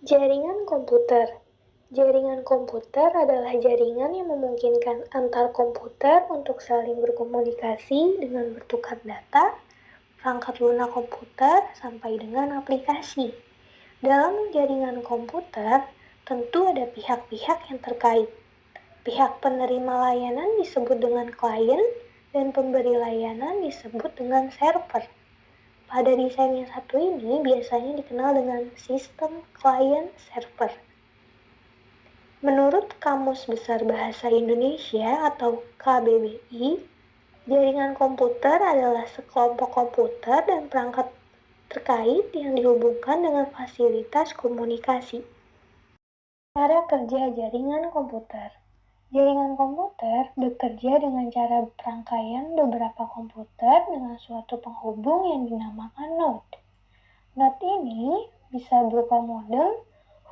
Jaringan komputer. Jaringan komputer adalah jaringan yang memungkinkan antar komputer untuk saling berkomunikasi dengan bertukar data, perangkat lunak komputer, sampai dengan aplikasi. Dalam jaringan komputer, tentu ada pihak-pihak yang terkait. Pihak penerima layanan disebut dengan klien, dan pemberi layanan disebut dengan server. Pada desain yang satu ini biasanya dikenal dengan sistem client server. Menurut Kamus Besar Bahasa Indonesia atau KBBI, jaringan komputer adalah sekelompok komputer dan perangkat terkait yang dihubungkan dengan fasilitas komunikasi. Cara kerja jaringan komputer. Jaringan komputer bekerja dengan cara perangkaian beberapa komputer dengan suatu penghubung yang dinamakan node. Node ini bisa berupa modem,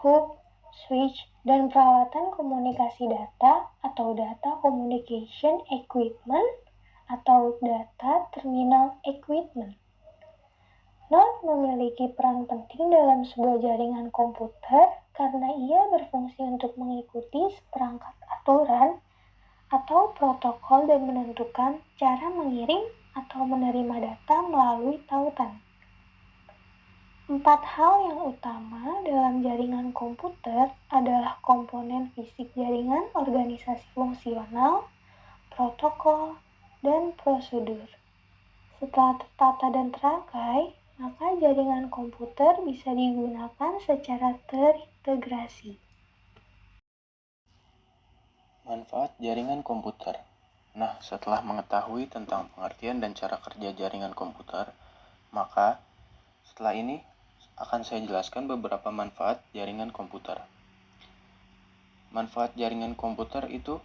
hub, switch, dan peralatan komunikasi data atau data communication equipment atau data terminal equipment. Node memiliki peran penting dalam sebuah jaringan komputer karena ia berfungsi untuk mengikuti seperangkat aturan atau protokol dan menentukan cara mengirim atau menerima data melalui tautan. 4 hal yang utama dalam jaringan komputer adalah komponen fisik jaringan, organisasi fungsional, protokol, dan prosedur. Setelah tertata dan terangkai, maka jaringan komputer bisa digunakan secara terintegrasi. Manfaat jaringan komputer. Nah, setelah mengetahui tentang pengertian dan cara kerja jaringan komputer, maka setelah ini akan saya jelaskan beberapa manfaat jaringan komputer. Manfaat jaringan komputer itu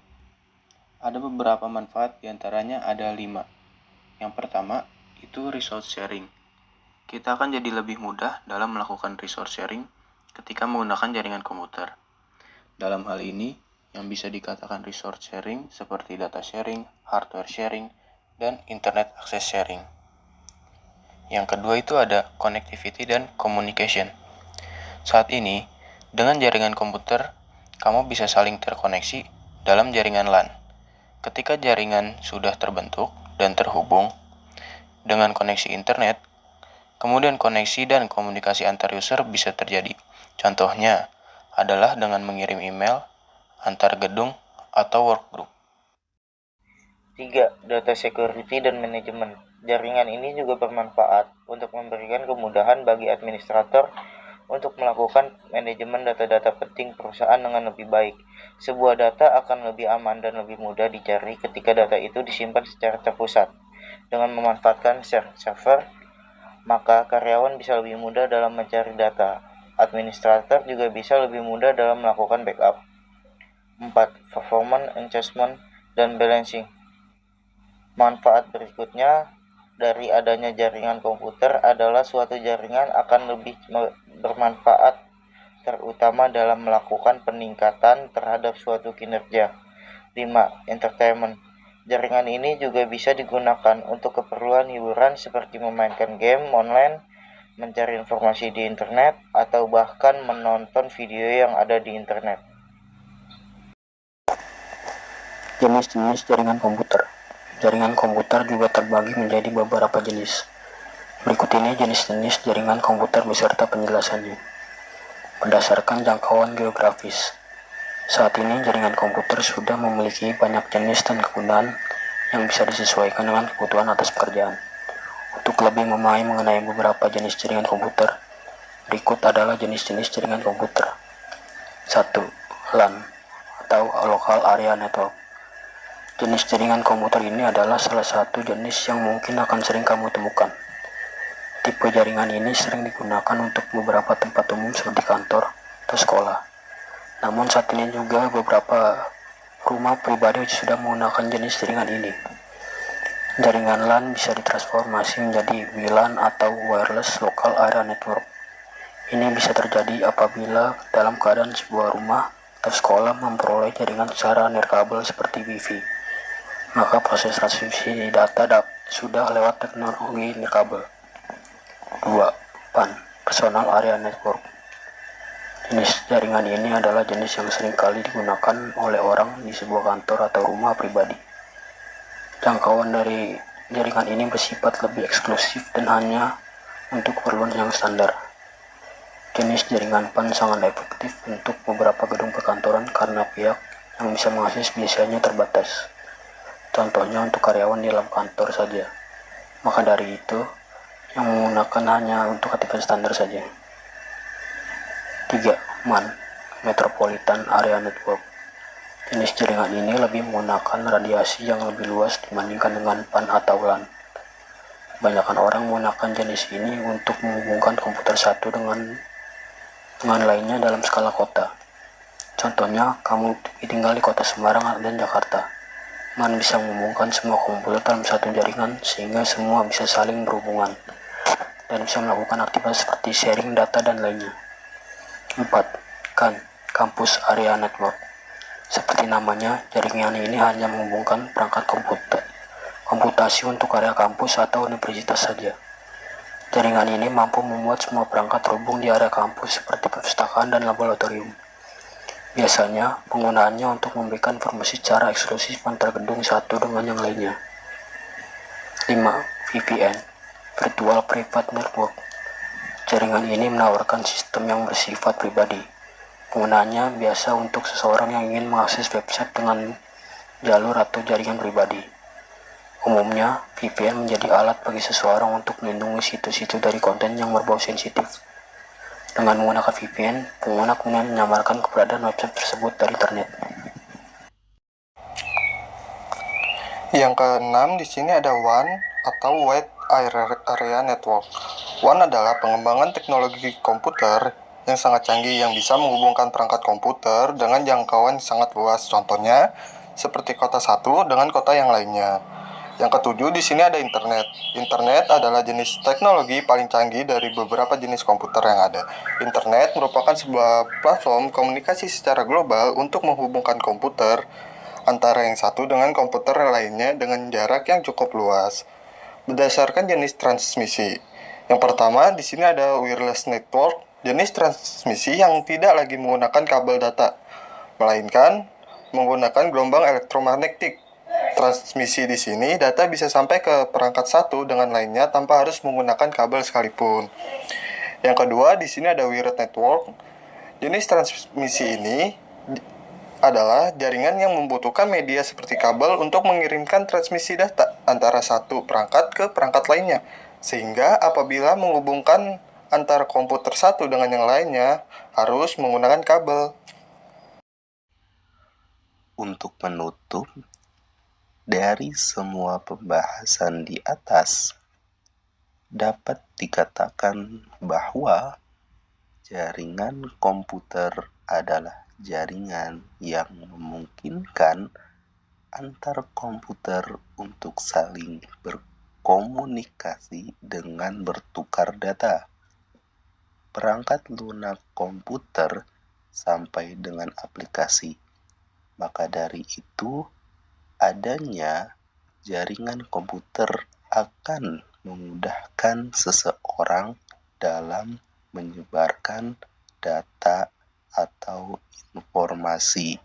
ada beberapa manfaat, diantaranya ada 5. Yang pertama, itu resource sharing. Kita akan jadi lebih mudah dalam melakukan resource sharing ketika menggunakan jaringan komputer. Dalam hal ini, yang bisa dikatakan resource sharing seperti data sharing, hardware sharing, dan internet access sharing. Yang kedua itu ada connectivity dan communication. Saat ini, dengan jaringan komputer, kamu bisa saling terkoneksi dalam jaringan LAN. Ketika jaringan sudah terbentuk dan terhubung dengan koneksi internet, kemudian koneksi dan komunikasi antar user bisa terjadi. Contohnya adalah dengan mengirim email, antar gedung, atau workgroup. 3. Data security dan manajemen. Jaringan ini juga bermanfaat untuk memberikan kemudahan bagi administrator untuk melakukan manajemen data-data penting perusahaan dengan lebih baik. Sebuah data akan lebih aman dan lebih mudah dicari ketika data itu disimpan secara terpusat. Dengan memanfaatkan server, maka karyawan bisa lebih mudah dalam mencari data. Administrator juga bisa lebih mudah dalam melakukan backup. 4. Performance enhancement dan balancing. Manfaat berikutnya dari adanya jaringan komputer adalah suatu jaringan akan lebih bermanfaat, terutama dalam melakukan peningkatan terhadap suatu kinerja. 5. Entertainment. Jaringan ini juga bisa digunakan untuk keperluan hiburan seperti memainkan game online, mencari informasi di internet, atau bahkan menonton video yang ada di internet. Jenis-jenis jaringan komputer. Jaringan komputer juga terbagi menjadi beberapa jenis. Berikut ini jenis-jenis jaringan komputer beserta penjelasannya. Berdasarkan jangkauan geografis. Saat ini jaringan komputer sudah memiliki banyak jenis dan kegunaan yang bisa disesuaikan dengan kebutuhan atas pekerjaan. Untuk lebih memahami mengenai beberapa jenis jaringan komputer, berikut adalah jenis-jenis jaringan komputer. 1. LAN atau Local Area Network. Jenis jaringan komputer ini adalah salah satu jenis yang mungkin akan sering kamu temukan. Tipe jaringan ini sering digunakan untuk beberapa tempat umum seperti kantor atau sekolah. Namun saat ini juga beberapa rumah pribadi sudah menggunakan jenis jaringan ini. Jaringan LAN bisa ditransformasi menjadi WLAN atau Wireless Local Area Network. Ini bisa terjadi apabila dalam keadaan sebuah rumah atau sekolah memperoleh jaringan secara nirkabel seperti Wi-Fi. Maka proses transmisi data sudah lewat teknologi nirkabel. 2. PAN, Personal Area Network. Jenis jaringan ini adalah jenis yang seringkali digunakan oleh orang di sebuah kantor atau rumah pribadi. Jangkauan dari jaringan ini bersifat lebih eksklusif dan hanya untuk keperluan yang standar. Jenis jaringan PAN sangat efektif untuk beberapa gedung perkantoran karena pihak yang bisa mengakses biasanya terbatas. Contohnya untuk karyawan di dalam kantor saja. Maka dari itu, yang menggunakan hanya untuk aktivitas standar saja. 3. MAN Metropolitan Area Network. Jenis jaringan ini lebih menggunakan radiasi yang lebih luas dibandingkan dengan PAN atau LAN. Kebanyakan orang menggunakan jenis ini untuk menghubungkan komputer satu dengan lainnya dalam skala kota. Contohnya, kamu tinggal di kota Semarang dan Jakarta. MAN bisa menghubungkan semua komputer dalam satu jaringan sehingga semua bisa saling berhubungan dan bisa melakukan aktivitas seperti sharing data dan lainnya. 4. CAN Campus Area Network. Seperti namanya, jaringan ini hanya menghubungkan perangkat komputasi untuk area kampus atau universitas saja. Jaringan ini mampu membuat semua perangkat terhubung di area kampus seperti perpustakaan dan laboratorium. Biasanya, penggunaannya untuk memberikan informasi secara eksklusif antar gedung satu dengan yang lainnya. 5. VPN Virtual Private Network. Jaringan ini menawarkan sistem yang bersifat pribadi. Penggunaannya biasa untuk seseorang yang ingin mengakses website dengan jalur atau jaringan pribadi. Umumnya, VPN menjadi alat bagi seseorang untuk melindungi situs-situs dari konten yang berbau sensitif. Dengan menggunakan VPN, pengguna kemudian menyamarkan keberadaan website tersebut dari internet. Yang keenam di sini ada WAN atau Wide Area Network. WAN adalah pengembangan teknologi komputer yang sangat canggih yang bisa menghubungkan perangkat komputer dengan jangkauan sangat luas. Contohnya seperti kota satu dengan kota yang lainnya. Yang ketujuh di sini ada internet. Internet adalah jenis teknologi paling canggih dari beberapa jenis komputer yang ada. Internet merupakan sebuah platform komunikasi secara global untuk menghubungkan komputer antara yang satu dengan komputer lainnya dengan jarak yang cukup luas. Berdasarkan jenis transmisi. Yang pertama di sini ada wireless network, jenis transmisi yang tidak lagi menggunakan kabel data, melainkan menggunakan gelombang elektromagnetik. Transmisi di sini, data bisa sampai ke perangkat satu dengan lainnya tanpa harus menggunakan kabel sekalipun. Yang kedua, di sini ada wired network. Jenis transmisi ini adalah jaringan yang membutuhkan media seperti kabel untuk mengirimkan transmisi data antara satu perangkat ke perangkat lainnya. Sehingga apabila menghubungkan antara komputer satu dengan yang lainnya, harus menggunakan kabel. Untuk menutup dari semua pembahasan di atas, dapat dikatakan bahwa jaringan komputer adalah jaringan yang memungkinkan antar komputer untuk saling berkomunikasi dengan bertukar data. Perangkat lunak komputer sampai dengan aplikasi. Maka dari itu, adanya jaringan komputer akan memudahkan seseorang dalam menyebarkan data atau informasi.